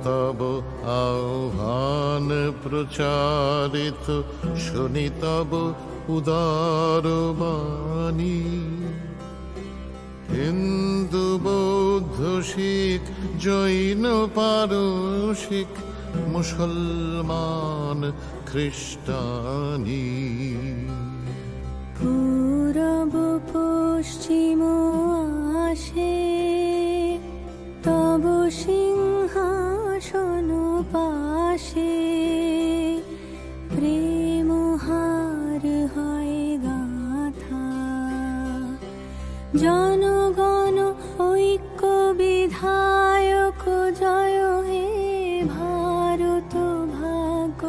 তব আহ্বান প্রচারিত, শুনি তব উদার বাণী। হিন্দু বৌদ্ধ শিখ জৈন পারসিক, মুসলমান খ্রিস্টানি। পূরব পশ্চিম আসে তব সিংহাসন পাশে, প্রেম হার হয় গাথা। জনগণ ঐক্য বিধায়ক জয় হে ভারত ভাগ্য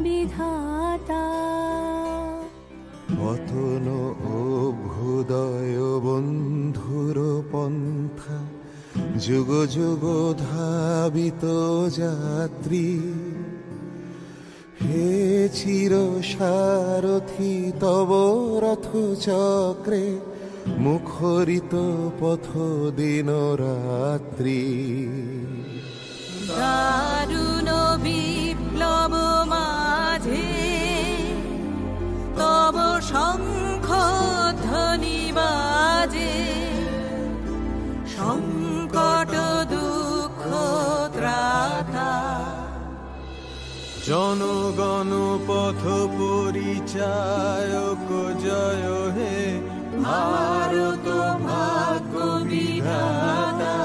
বিধাতা। পতন অভ্যুদয় বন্ধুর পন্থা, যুগ যুগ ধাবিত যাত্রী। হে চির সারথি তব রথ চক্রে, মুখরিত পথ দিন রাত্রি। দারুণ বিপ্লব মাঝে তব শঙ্খ ধ্বনি বাজে, সংকট দুঃখ ত্রাতা। জনগণ পথ পরিচায়ক জয় হে ভারত ভাগ্য বিধাতা।